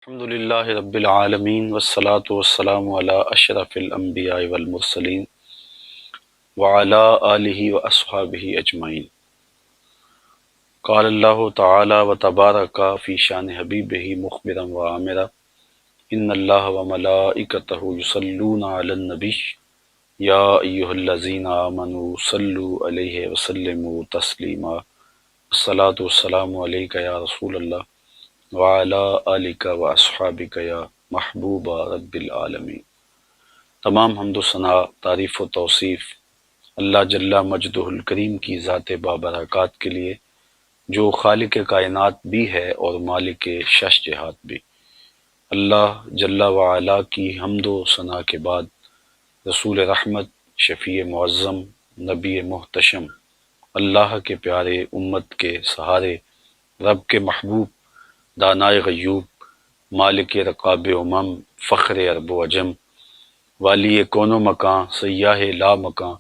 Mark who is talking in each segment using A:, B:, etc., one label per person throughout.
A: الحمد للہ رب العالمین والصلاة والسلام علی اشرف الانبیاء والمرسلین وعلی آلہ واصحابہ اجمعین۔ قال اللہ تعالی وتبارک فی شان حبیبہ مخبرا وآمرا ان اللہ وملائکتہ یصلون علی النبی یا ایہا الذین آمنوا صلوا علیہ وسلموا تسلیما۔ الصلاۃ والسلام علیک یا رسول اللہ وعلی آلک و اصحابک یا محبوب رب العالمین۔ تمام حمد و ثنا، تعریف و توصیف اللہ جل مجدہ الکریم کی ذات بابرکات کے لیے، جو خالق کائنات بھی ہے اور مالک شش جہات بھی۔ اللہ جل وعلا کی حمد و ثنا کے بعد رسول رحمت، شفیع معظم، نبی محتشم، اللہ کے پیارے، امت کے سہارے، رب کے محبوب، دانائے غیوب، مالک رقاب امم، فخر عرب و عجم، والی کون و مکان، سیاہ لا مکان،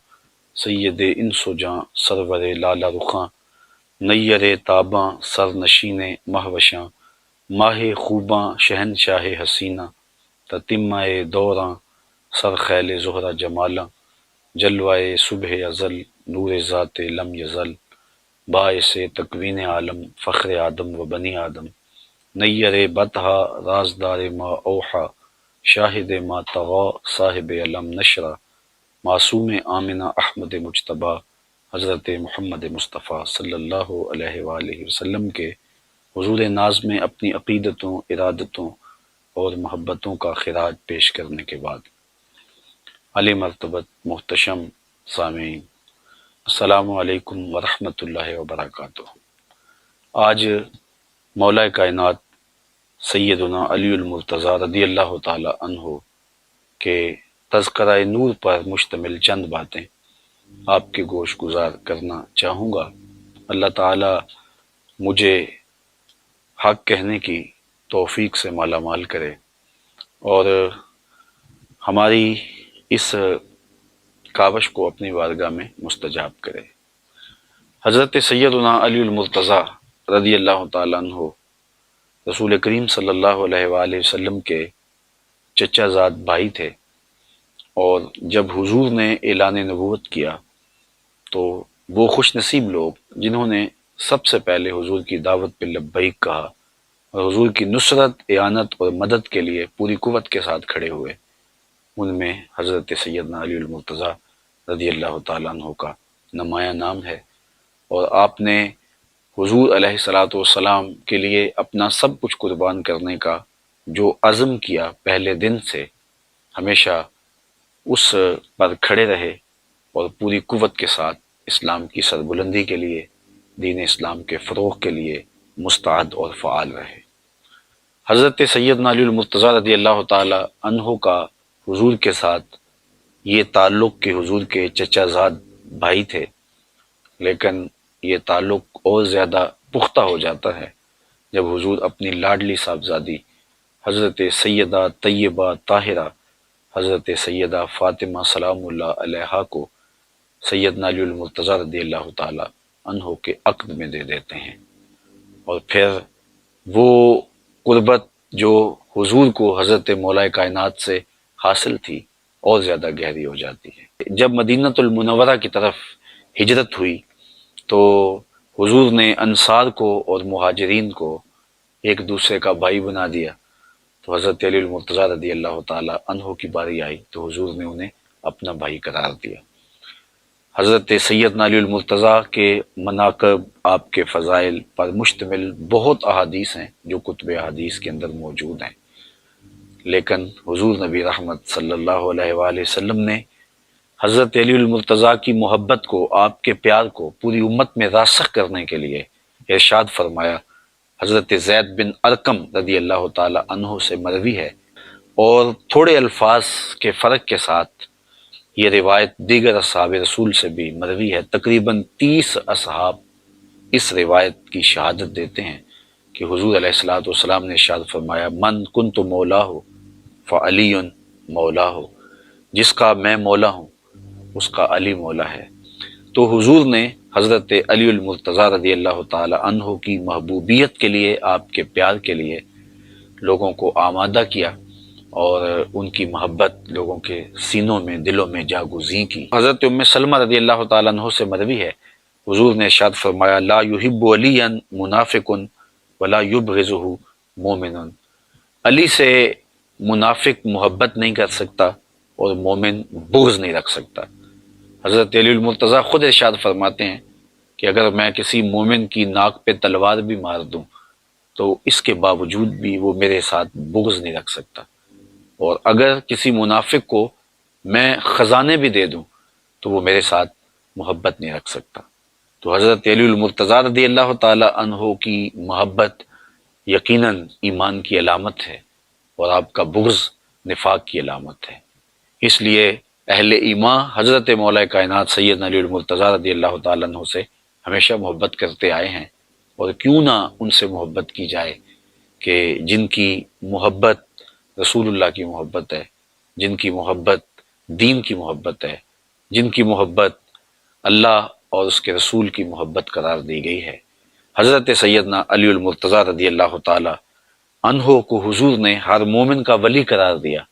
A: سید انس و جاں، سرور لالا رخاں، نیر تاباں، سر نشین مہوشاں، ماہ خوباں، شہنشاہ حسینہ، تتمہ دوراں، سر خیل زہرہ جمالاں، جلوائے صبح ازل، نور ذات لم یزل، باعث تکوین عالم، فخر آدم و بنی آدم، نیر بطحا، رازدار ما اوحا، شاہد ما طغا، صاحب علم نشرہ، معصوم آمنہ احمد مجتبیٰ، حضرت محمد مصطفیٰ صلی اللہ علیہ وآلہ وسلم کے حضور ناز میں اپنی عقیدتوں، ارادتوں اور محبتوں کا خراج پیش کرنے کے بعد، علی مرتبت محتشم سامعین، السلام علیکم ورحمۃ اللہ وبرکاتہ۔ آج مولا کائنات سیدنا علی المرتضیٰ رضی اللہ تعالی عنہ کے تذکرہ نور پر مشتمل چند باتیں آپ کے گوش گزار کرنا چاہوں گا۔ اللہ تعالی مجھے حق کہنے کی توفیق سے مالا مال کرے اور ہماری اس کاوش کو اپنی بارگاہ میں مستجاب کرے۔ حضرت سیدنا علی المرتضیٰ رضی اللہ تعالیٰ عنہ رسول کریم صلی اللہ علیہ وآلہ وسلم کے چچا زاد بھائی تھے، اور جب حضور نے اعلان نبوت کیا تو وہ خوش نصیب لوگ جنہوں نے سب سے پہلے حضور کی دعوت پہ لبیک کہا اور حضور کی نصرت، اعانت اور مدد کے لیے پوری قوت کے ساتھ کھڑے ہوئے، ان میں حضرت سیدنا علی المرتضیٰ رضی اللہ تعالیٰ عنہ کا نمایاں نام ہے۔ اور آپ نے حضور علیہ الصلاۃ والسلام کے لیے اپنا سب کچھ قربان کرنے کا جو عزم کیا، پہلے دن سے ہمیشہ اس پر کھڑے رہے اور پوری قوت کے ساتھ اسلام کی سربلندی کے لیے، دین اسلام کے فروغ کے لیے مستعد اور فعال رہے۔ حضرت سیدنا علی المرتضیٰ رضی اللہ تعالی عنہ کا حضور کے ساتھ یہ تعلق کہ حضور کے چچا زاد بھائی تھے، لیکن یہ تعلق اور زیادہ پختہ ہو جاتا ہے جب حضور اپنی لاڈلی صاحبزادی حضرت سیدہ طیبہ طاہرہ حضرت سیدہ فاطمہ سلام اللہ علیہا کو سیدنا علی المرتضیٰ رضی اللہ تعالی عنہ کے عقد میں دے دیتے ہیں، اور پھر وہ قربت جو حضور کو حضرت مولا کائنات سے حاصل تھی اور زیادہ گہری ہو جاتی ہے۔ جب مدینۃ المنورہ کی طرف ہجرت ہوئی تو حضور نے انصار کو اور مہاجرین کو ایک دوسرے کا بھائی بنا دیا، تو حضرت علی المرتضیٰ رضی اللہ تعالی عنہ کی باری آئی تو حضور نے انہیں اپنا بھائی قرار دیا۔ حضرت سیدنا علی المرتضیٰ کے مناقب، آپ کے فضائل پر مشتمل بہت احادیث ہیں جو کتب احادیث کے اندر موجود ہیں، لیکن حضور نبی رحمت صلی اللہ علیہ وآلہ وسلم نے حضرت علی المرتضیٰ کی محبت کو، آپ کے پیار کو پوری امت میں راسخ کرنے کے لیے ارشاد فرمایا۔ حضرت زید بن ارقم رضی اللہ تعالی عنہ سے مروی ہے، اور تھوڑے الفاظ کے فرق کے ساتھ یہ روایت دیگر اصحاب رسول سے بھی مروی ہے۔ تقریباً 30 اصحاب اس روایت کی شہادت دیتے ہیں کہ حضور علیہ الصلوۃ والسلام نے ارشاد فرمایا، من کنت مولا ہو فعلی مولا ہو، جس کا میں مولا ہوں اس کا علی مولا ہے۔ تو حضور نے حضرت علی المرتضیٰ رضی اللہ تعالی عنہ کی محبوبیت کے لیے، آپ کے پیار کے لیے لوگوں کو آمادہ کیا اور ان کی محبت لوگوں کے سینوں میں دلوں میں جاگزیں کی۔ حضرت ام سلمہ رضی اللہ تعالیٰ عنہ سے مروی ہے، حضور نے ارشاد فرمایا لا یحب علی منافق ولا یبغضہ مومن، علی سے منافق محبت نہیں کر سکتا اور مومن بغض نہیں رکھ سکتا۔ حضرت علی المرتضیٰ خود ارشاد فرماتے ہیں کہ اگر میں کسی مومن کی ناک پہ تلوار بھی مار دوں تو اس کے باوجود بھی وہ میرے ساتھ بغض نہیں رکھ سکتا، اور اگر کسی منافق کو میں خزانے بھی دے دوں تو وہ میرے ساتھ محبت نہیں رکھ سکتا۔ تو حضرت علی المرتضیٰ رضی اللہ تعالی عنہ کی محبت یقیناً ایمان کی علامت ہے اور آپ کا بغض نفاق کی علامت ہے۔ اس لیے اہل ایمان حضرت مولا کائنات سیدنا علی المرتضیٰ رضی اللہ تعالیٰ عنہ سے ہمیشہ محبت کرتے آئے ہیں، اور کیوں نہ ان سے محبت کی جائے کہ جن کی محبت رسول اللہ کی محبت ہے، جن کی محبت دین کی محبت ہے، جن کی محبت اللہ اور اس کے رسول کی محبت قرار دی گئی ہے۔ حضرت سیدنا علی المرتضیٰ رضی اللہ تعالی عنہ کو حضور نے ہر مومن کا ولی قرار دیا۔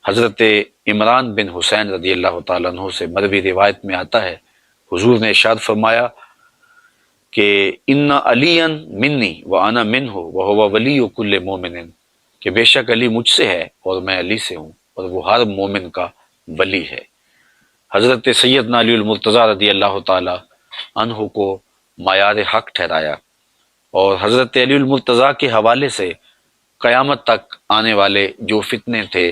A: حضرت عمران بن حسین رضی اللہ تعالیٰ عنہ سے مروی روایت میں آتا ہے، حضور نے ارشاد فرمایا کہ ان علی منی وانا منہ وہو ولی کل مومن، کہ بے شک علی مجھ سے ہے اور میں علی سے ہوں اور وہ ہر مومن کا ولی ہے۔ حضرت سیدنا علی المرتضیٰ رضی اللہ تعالی عنہ کو معیار حق ٹھہرایا، اور حضرت علی المرتضیٰ کے حوالے سے قیامت تک آنے والے جو فتنے تھے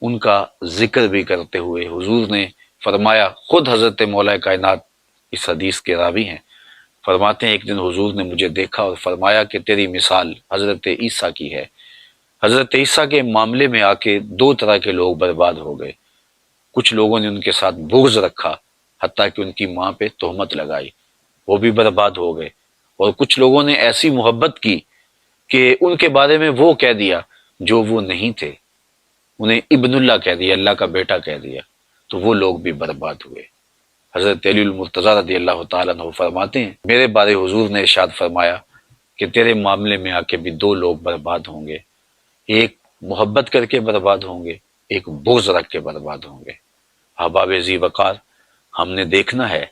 A: ان کا ذکر بھی کرتے ہوئے حضور نے فرمایا، خود حضرت مولا کائنات اس حدیث کے راوی ہیں، فرماتے ہیں ایک دن حضور نے مجھے دیکھا اور فرمایا کہ تیری مثال حضرت عیسیٰ کی ہے۔ حضرت عیسیٰ کے معاملے میں آ کے دو طرح کے لوگ برباد ہو گئے، کچھ لوگوں نے ان کے ساتھ بغض رکھا حتیٰ کہ ان کی ماں پہ تہمت لگائی، وہ بھی برباد ہو گئے، اور کچھ لوگوں نے ایسی محبت کی کہ ان کے بارے میں وہ کہہ دیا جو وہ نہیں تھے، انہیں ابن اللہ کہہ دیا، اللہ کا بیٹا کہہ دیا، تو وہ لوگ بھی برباد ہوئے۔ حضرت علی المرتضیٰ رضی اللہ تعالیٰ عنہ فرماتے ہیں میرے بارے حضور نے ارشاد فرمایا کہ تیرے معاملے میں آ کے بھی دو لوگ برباد ہوں گے، ایک محبت کر کے برباد ہوں گے، ایک بغض رکھ کے برباد ہوں گے۔ احباب ذی وقار، ہم نے دیکھنا ہے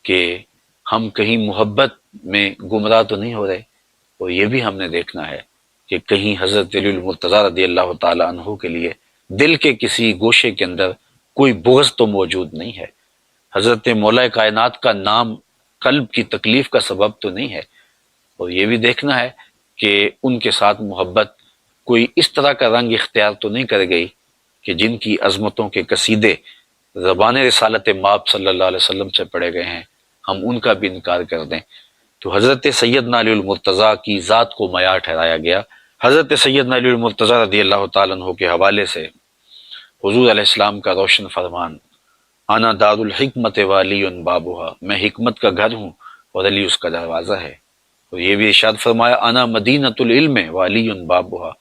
A: کہ ہم کہیں محبت میں گمراہ تو نہیں ہو رہے، اور یہ بھی ہم نے دیکھنا ہے کہ کہیں حضرت علی المرتضیٰ رضی اللہ تعالی عنہ کے لیے دل کے کسی گوشے کے اندر کوئی بغض تو موجود نہیں ہے۔ حضرت مولا کائنات کا نام قلب کی تکلیف کا سبب تو نہیں ہے، اور یہ بھی دیکھنا ہے کہ ان کے ساتھ محبت کوئی اس طرح کا رنگ اختیار تو نہیں کر گئی کہ جن کی عظمتوں کے قصیدے زبان رسالت مآب صلی اللہ علیہ وسلم سے پڑھے گئے ہیں ہم ان کا بھی انکار کر دیں۔ تو حضرت سیدنا علی المرتضیٰ کی ذات کو معیار ٹھہرایا گیا۔ حضرت سیدنا علی المرتضیٰ رضی اللہ تعالیٰ عنہ کے حوالے سے حضور علیہ السلام کا روشن فرمان، انا دار الحکمت وعلی بابھا، میں حکمت کا گھر ہوں اور علی اس کا دروازہ ہے۔ اور یہ بھی ارشاد فرمایا انا مدینۃ العلم وعلی بابھا،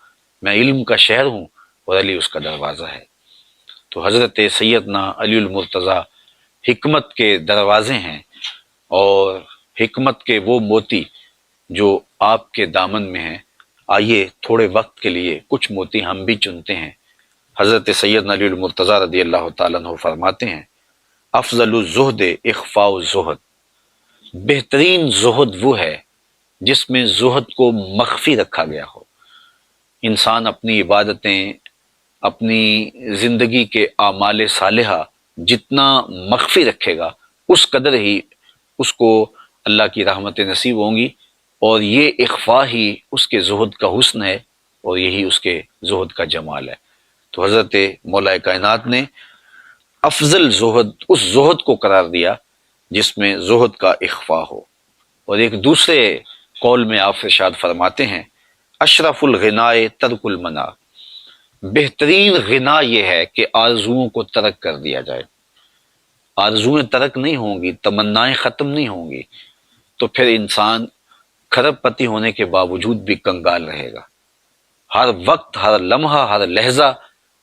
A: میں علم کا شہر ہوں اور علی اس کا دروازہ ہے۔ تو حضرت سیدنا علی المرتضیٰ حکمت کے دروازے ہیں، اور حکمت کے وہ موتی جو آپ کے دامن میں ہیں۔ آئیے تھوڑے وقت کے لیے کچھ موتی ہم بھی چنتے ہیں۔ حضرت سیدنا علی المرتضیٰ رضی اللہ تعالیٰ عنہ فرماتے ہیں افضل الزہد اخفاء الزہد، بہترین زہد وہ ہے جس میں زہد کو مخفی رکھا گیا ہو۔ انسان اپنی عبادتیں، اپنی زندگی کے اعمال صالحہ جتنا مخفی رکھے گا اس قدر ہی اس کو اللہ کی رحمتیں نصیب ہوں گی، اور یہ اخفاء ہی اس کے زہد کا حسن ہے، اور یہی اس کے زہد کا جمال ہے۔ تو حضرت مولا کائنات نے افضل زہد اس زہد کو قرار دیا جس میں زہد کا اخفاء ہو۔ اور ایک دوسرے قول میں آپ ارشاد فرماتے ہیں اشرف الغناء ترک المنع، بہترین غنا یہ ہے کہ آرزوؤں کو ترک کر دیا جائے۔ آرزویں ترک نہیں ہوں گی، تمنائیں ختم نہیں ہوں گی، تو پھر انسان کھرب پتی ہونے کے باوجود بھی کنگال رہے گا۔ ہر وقت، ہر لمحہ، ہر لہجہ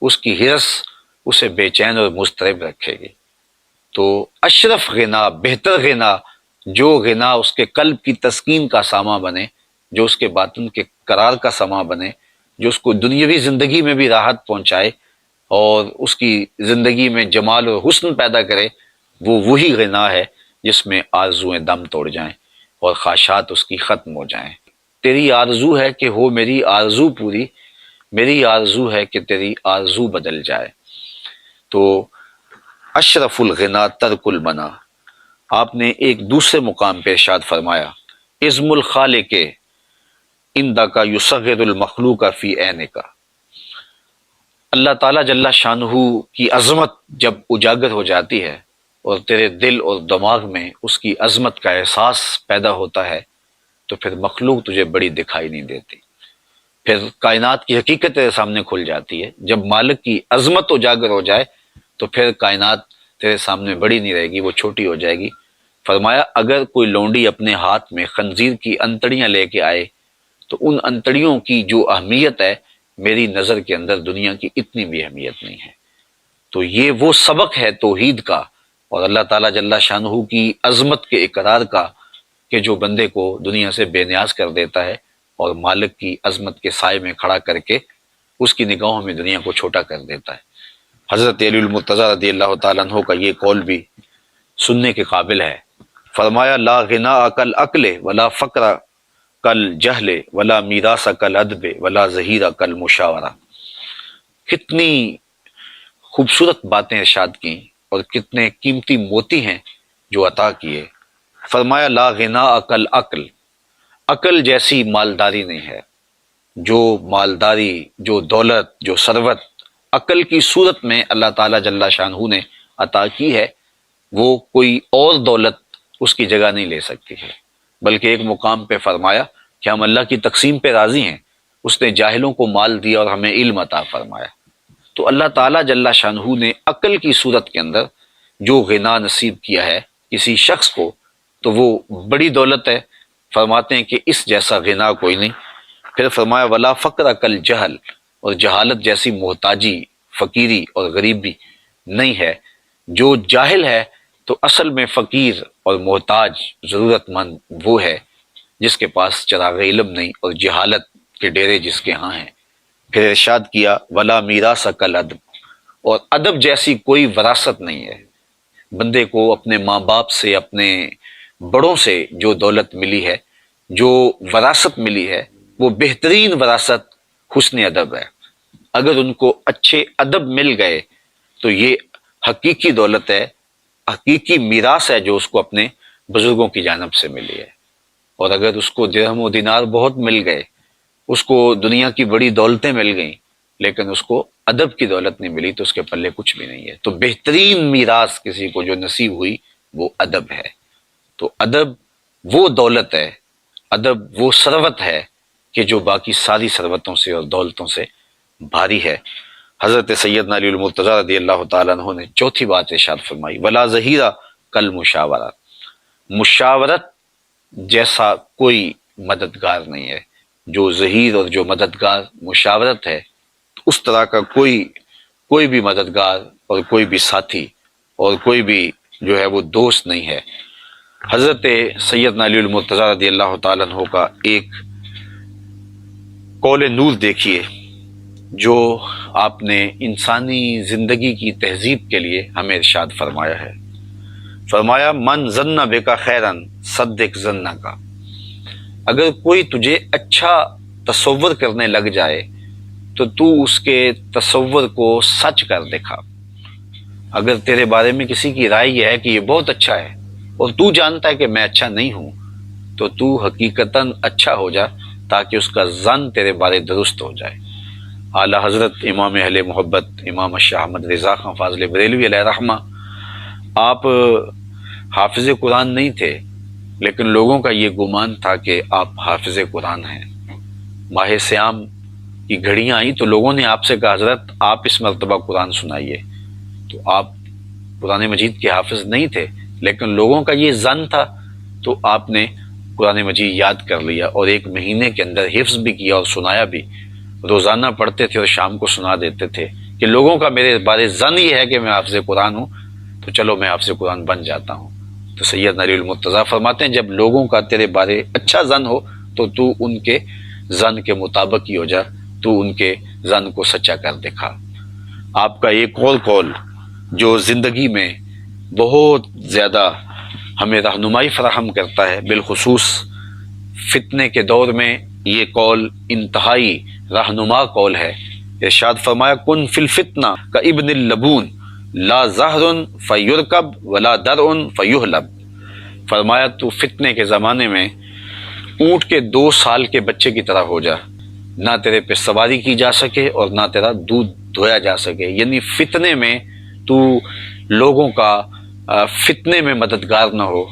A: اس کی ہرس اسے بے چین اور مضطرب رکھے گی۔ تو اشرف غنا، بہتر غنا، جو غنا اس کے قلب کی تسکین کا ساما بنے، جو اس کے باطن کے قرار کا ساما بنے، جو اس کو دنیاوی زندگی میں بھی راحت پہنچائے اور اس کی زندگی میں جمال اور حسن پیدا کرے، وہ وہی غنا ہے جس میں آرزویں دم توڑ جائیں اور خواہشات اس کی ختم ہو جائیں۔ تیری آرزو ہے کہ ہو میری آرزو پوری، میری آرزو ہے کہ تیری آرزو بدل جائے۔ تو اشرف الغنا ترک المنا، آپ نے ایک دوسرے مقام پہ ارشاد فرمایا، عزم الخالق عندک یصغر المخلوق فی عینک، اللہ تعالیٰ جل شانہ کی عظمت جب اجاگر ہو جاتی ہے اور تیرے دل اور دماغ میں اس کی عظمت کا احساس پیدا ہوتا ہے تو پھر مخلوق تجھے بڑی دکھائی نہیں دیتی، پھر کائنات کی حقیقت تیرے سامنے کھل جاتی ہے۔ جب مالک کی عظمت اجاگر ہو جائے تو پھر کائنات تیرے سامنے بڑی نہیں رہے گی، وہ چھوٹی ہو جائے گی۔ فرمایا اگر کوئی لونڈی اپنے ہاتھ میں خنزیر کی انتڑیاں لے کے آئے تو ان انتڑیوں کی جو اہمیت ہے میری نظر کے اندر دنیا کی اتنی بھی اہمیت نہیں ہے۔ تو یہ وہ سبق ہے توحید کا اور اللہ تعالیٰ جل شانہ کی عظمت کے اقرار کا کہ جو بندے کو دنیا سے بے نیاز کر دیتا ہے اور مالک کی عظمت کے سائے میں کھڑا کر کے اس کی نگاہوں میں دنیا کو چھوٹا کر دیتا ہے۔ حضرت علی المرتضیٰ رضی اللہ تعالیٰ عنہ کا یہ قول بھی سننے کے قابل ہے۔ فرمایا لا غنا کل عقل ولا فقر کل جہل ولا میراث کل ادب ولا ظہیر کل مشاورہ۔ کتنی خوبصورت باتیں ارشاد کی اور کتنے قیمتی موتی ہیں جو عطا کیے۔ فرمایا لا غنا کل عقل، عقل جیسی مالداری نہیں ہے۔ جو مالداری، جو دولت، جو ثروت عقل کی صورت میں اللہ تعالیٰ جل شانہ نے عطا کی ہے، وہ کوئی اور دولت اس کی جگہ نہیں لے سکتی ہے۔ بلکہ ایک مقام پہ فرمایا کہ ہم اللہ کی تقسیم پہ راضی ہیں، اس نے جاہلوں کو مال دیا اور ہمیں علم عطا فرمایا۔ تو اللہ تعالیٰ جل شانہ نے عقل کی صورت کے اندر جو غنا نصیب کیا ہے کسی شخص کو تو وہ بڑی دولت ہے۔ فرماتے ہیں کہ اس جیسا غنا کوئی نہیں۔ پھر فرمایا ولا فقر کل جہل، اور جہالت جیسی محتاجی، فقیری اور غریبی نہیں ہے۔ جو جاہل ہے تو اصل میں فقیر اور محتاج ضرورت مند وہ ہے جس کے پاس چراغ علم نہیں اور جہالت کے ڈیرے جس کے ہاں ہیں۔ پھر ارشاد کیا ولا میراث کل ادب، اور ادب جیسی کوئی وراثت نہیں ہے۔ بندے کو اپنے ماں باپ سے، اپنے بڑوں سے جو دولت ملی ہے، جو وراثت ملی ہے، وہ بہترین وراثت حسن ادب ہے۔ اگر ان کو اچھے ادب مل گئے تو یہ حقیقی دولت ہے، حقیقی میراث ہے جو اس کو اپنے بزرگوں کی جانب سے ملی ہے۔ اور اگر اس کو درہم و دینار بہت مل گئے، اس کو دنیا کی بڑی دولتیں مل گئیں، لیکن اس کو ادب کی دولت نہیں ملی تو اس کے پلے کچھ بھی نہیں ہے۔ تو بہترین میراث کسی کو جو نصیب ہوئی وہ ادب ہے۔ تو ادب وہ دولت ہے، ادب وہ ثروت ہے کہ جو باقی ساری ثروتوں سے اور دولتوں سے بھاری ہے۔ حضرت سیدنا علی المرتضیٰ رضی اللہ تعالیٰ عنہ نے چوتھی بات ارشاد فرمائی ولا ظہیرہ کل مشاورہ، مشاورت جیسا کوئی مددگار نہیں ہے۔ جو ظہیر اور جو مددگار مشاورت ہے، اس طرح کا کوئی بھی مددگار اور کوئی بھی ساتھی اور کوئی بھی جو ہے وہ دوست نہیں ہے۔ حضرت سیدنا علی المرتضیٰ رضی اللہ تعالیٰ عنہ کا ایک قول نور دیکھیے جو آپ نے انسانی زندگی کی تہذیب کے لیے ہمیں ارشاد فرمایا ہے۔ فرمایا من ظن بک خیرا صدق ظنک، اگر کوئی تجھے اچھا تصور کرنے لگ جائے تو اس کے تصور کو سچ کر دکھا۔ اگر تیرے بارے میں کسی کی رائے یہ ہے کہ یہ بہت اچھا ہے اور تو جانتا ہے کہ میں اچھا نہیں ہوں، تو حقیقتاً اچھا ہو جا تاکہ اس کا ظن تیرے بارے درست ہو جائے۔ اعلی حضرت امام اہل محبت امام شاہ احمد رضا خان فاضل بریلوی علیہ رحمہ، آپ حافظ قرآن نہیں تھے، لیکن لوگوں کا یہ گمان تھا کہ آپ حافظ قرآن ہیں۔ ماہ سیام کی گھڑیاں آئیں تو لوگوں نے آپ سے کہا حضرت آپ اس مرتبہ قرآن سنائیے۔ تو آپ قرآن مجید کے حافظ نہیں تھے، لیکن لوگوں کا یہ ظن تھا تو آپ نے قرآن مجید یاد کر لیا اور ایک مہینے کے اندر حفظ بھی کیا اور سنایا بھی۔ روزانہ پڑھتے تھے اور شام کو سنا دیتے تھے کہ لوگوں کا میرے بارے ظن یہ ہے کہ میں حافظ قرآن ہوں، تو چلو میں حافظ قرآن بن جاتا ہوں۔ تو سیدنا علی المرتضیٰ فرماتے ہیں جب لوگوں کا تیرے بارے اچھا ظن ہو تو ان کے ظن کے مطابق ہی ہو جا تو ان کے زن کو سچا کر دکھا۔ آپ کا ایک اور قول جو زندگی میں بہت زیادہ ہمیں رہنمائی فراہم کرتا ہے، بالخصوص فتنے کے دور میں یہ قول انتہائی رہنما قول ہے۔ ارشاد فرمایا کن فی الفتنہ کا ابن اللبون لا زہر فیرکب ولا درع فیحلب۔ فرمایا تو فتنے کے زمانے میں اونٹ کے 2 سال کے بچے کی طرح ہو جا، نہ تیرے پہ سواری کی جا سکے اور نہ تیرا دودھ دھویا جا سکے، یعنی فتنے میں تو لوگوں کا فتنے میں مددگار نہ ہو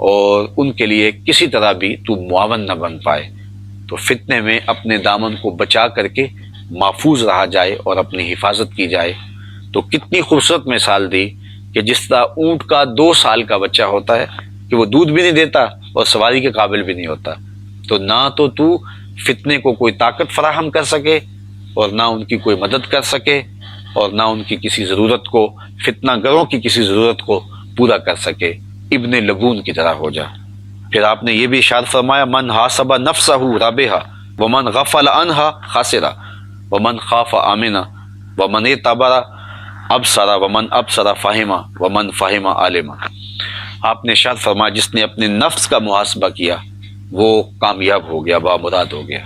A: اور ان کے لیے کسی طرح بھی تو معاون نہ بن پائے، تو فتنے میں اپنے دامن کو بچا کر کے محفوظ رہا جائے اور اپنی حفاظت کی جائے۔ تو کتنی خوبصورت مثال دی کہ جس طرح اونٹ کا 2 سال کا بچہ ہوتا ہے کہ وہ دودھ بھی نہیں دیتا اور سواری کے قابل بھی نہیں ہوتا، تو نہ تو فتنے کو کوئی طاقت فراہم کر سکے اور نہ ان کی کوئی مدد کر سکے اور نہ ان کی کسی ضرورت کو، فتنہ گروں کی کسی ضرورت کو پورا کر سکے، ابن لبون کی طرح ہو جا۔ پھر آپ نے یہ بھی ارشاد فرمایا من حاسب نفسہ رابحہ ومن غفل عنہا خاسرہ ومن خاف آمنہ ومن اعتبر ابصر ومن ابصر فہمہ ومن فہم عالمہ۔ آپ نے ارشاد فرمایا جس نے اپنے نفس کا محاسبہ کیا وہ کامیاب ہو گیا، بامراد ہو گیا،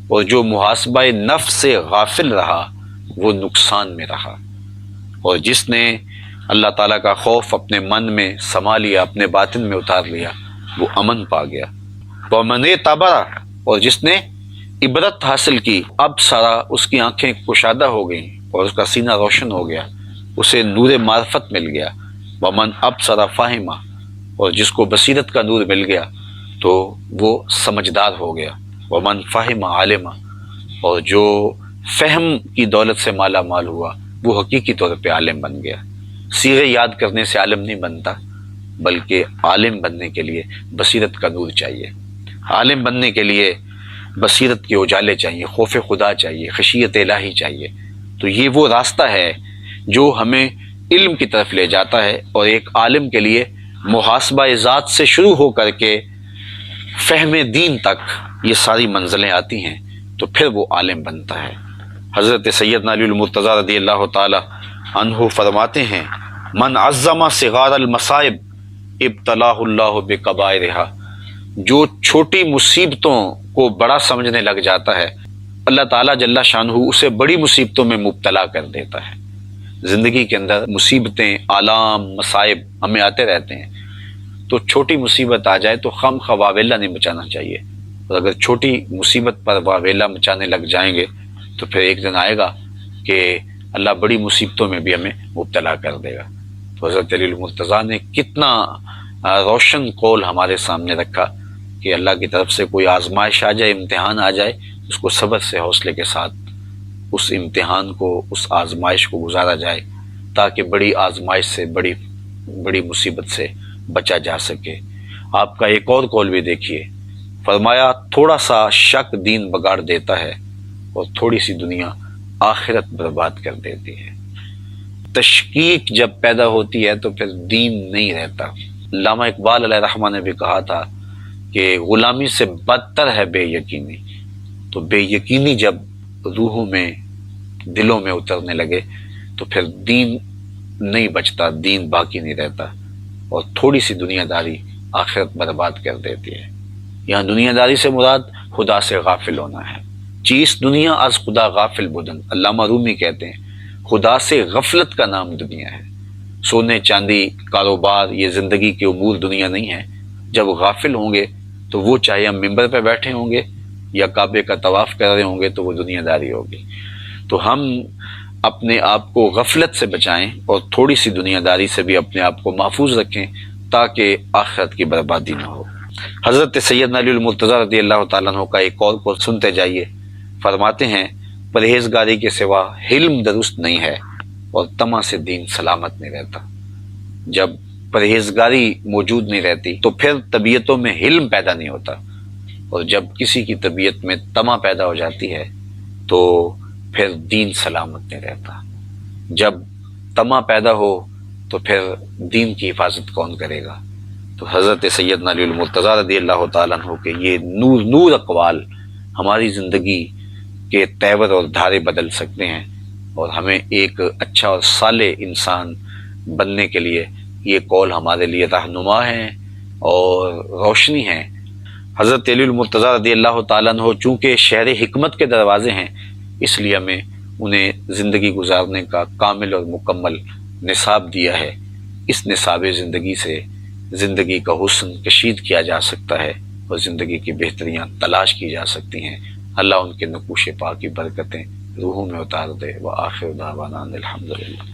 A: اور جو محاسبہ نفس سے غافل رہا وہ نقصان میں رہا، اور جس نے اللہ تعالیٰ کا خوف اپنے من میں سما لیا، اپنے باطن میں اتار لیا، وہ امن پا گیا۔ ومن اعتبر، اور جس نے عبرت حاصل کی، اب سارا اس کی آنکھیں کشادہ ہو گئیں اور اس کا سینہ روشن ہو گیا، اسے نور معرفت مل گیا۔ ومن ابصر فاہمہ، اور جس کو بصیرت کا نور مل گیا تو وہ سمجھدار ہو گیا۔ ومن فہم عالمہ، اور جو فہم کی دولت سے مالا مال ہوا وہ حقیقی طور پہ عالم بن گیا۔ صیغے یاد کرنے سے عالم نہیں بنتا، بلکہ عالم بننے کے لیے بصیرت کا نور چاہیے، عالم بننے کے لیے بصیرت کے اجالے چاہیے، خوف خدا چاہیے، خشیت الہی چاہیے۔ تو یہ وہ راستہ ہے جو ہمیں علم کی طرف لے جاتا ہے، اور ایک عالم کے لیے محاسبہ ذات سے شروع ہو کر کے فہم دین تک یہ ساری منزلیں آتی ہیں، تو پھر وہ عالم بنتا ہے۔ حضرت سیدنا علی المرتضیٰ رضی اللہ تعالی عنہ فرماتے ہیں من عظم صغار المصائب ابتلاہ اللہ بکبائرہا، جو چھوٹی مصیبتوں کو بڑا سمجھنے لگ جاتا ہے اللہ تعالیٰ جل شانہ اسے بڑی مصیبتوں میں مبتلا کر دیتا ہے۔ زندگی کے اندر مصیبتیں، آلام، مصائب ہمیں آتے رہتے ہیں، تو چھوٹی مصیبت آ جائے تو خم خواہ واویلا نہیں مچانا چاہیے، اور اگر چھوٹی مصیبت پر واویلا مچانے لگ جائیں گے تو پھر ایک دن آئے گا کہ اللہ بڑی مصیبتوں میں بھی ہمیں مبتلا کر دے گا۔ تو حضرت علی المرتضیٰ نے کتنا روشن قول ہمارے سامنے رکھا کہ اللہ کی طرف سے کوئی آزمائش آ جائے، امتحان آ جائے، اس کو صبر سے، حوصلے کے ساتھ اس امتحان کو، اس آزمائش کو گزارا جائے، تاکہ بڑی آزمائش سے، بڑی مصیبت سے بچا جا سکے۔ آپ کا ایک اور قول بھی دیکھیے، فرمایا تھوڑا سا شک دین بگاڑ دیتا ہے اور تھوڑی سی دنیا آخرت برباد کر دیتی ہے۔ تشکیک جب پیدا ہوتی ہے تو پھر دین نہیں رہتا۔ علامہ اقبال علیہ رحمہ نے بھی کہا تھا کہ غلامی سے بدتر ہے بے یقینی، تو بے یقینی جب روحوں میں، دلوں میں اترنے لگے تو پھر دین نہیں بچتا، دین باقی نہیں رہتا، اور تھوڑی سی دنیا داری آخرت برباد کر دیتی ہے۔ یہاں دنیا داری سے مراد خدا سے غافل ہونا ہے۔ چیز دنیا از خدا غافل بدن، علامہ رومی کہتے ہیں خدا سے غفلت کا نام دنیا ہے۔ سونے چاندی، کاروبار، یہ زندگی کے امور دنیا نہیں ہے۔ جب غافل ہوں گے تو وہ چاہے ہم ممبر پہ بیٹھے ہوں گے یا کعبے کا طواف کر رہے ہوں گے تو وہ دنیا داری ہوگی۔ تو ہم اپنے آپ کو غفلت سے بچائیں اور تھوڑی سی دنیا داری سے بھی اپنے آپ کو محفوظ رکھیں تاکہ آخرت کی بربادی نہ ہو۔ حضرت سیدنا علی المرتضیٰ رضی اللہ تعالیٰ عنہ کا ایک قول کو سنتے جائیے، فرماتے ہیں پرہیزگاری کے سوا حلم درست نہیں ہے اور طمع سے دین سلامت نہیں رہتا۔ جب پرہیزگاری موجود نہیں رہتی تو پھر طبیعتوں میں حلم پیدا نہیں ہوتا، اور جب کسی کی طبیعت میں طمع پیدا ہو جاتی ہے تو پھر دین سلامت نہیں رہتا۔ جب طمع پیدا ہو تو پھر دین کی حفاظت کون کرے گا؟ تو حضرت سیدنا علی المرتضیٰ رضی اللہ تعالیٰ عنہ کے یہ نور اقوال ہماری زندگی کے تیور اور دھارے بدل سکتے ہیں، اور ہمیں ایک اچھا اور صالح انسان بننے کے لیے یہ قول ہمارے لیے رہنما ہیں اور روشنی ہیں۔ حضرت علی المرتضیٰ رضی اللہ تعالیٰ عنہ چونکہ شہر حکمت کے دروازے ہیں، اس لیے ہمیں انہیں زندگی گزارنے کا کامل اور مکمل نصاب دیا ہے۔ اس نصاب زندگی سے زندگی کا حسن کشید کیا جا سکتا ہے اور زندگی کی بہتریاں تلاش کی جا سکتی ہیں۔ اللہ ان کے نقوش پاک کی برکتیں روحوں میں اتار دے۔ وآخر دعوانا الحمدللہ۔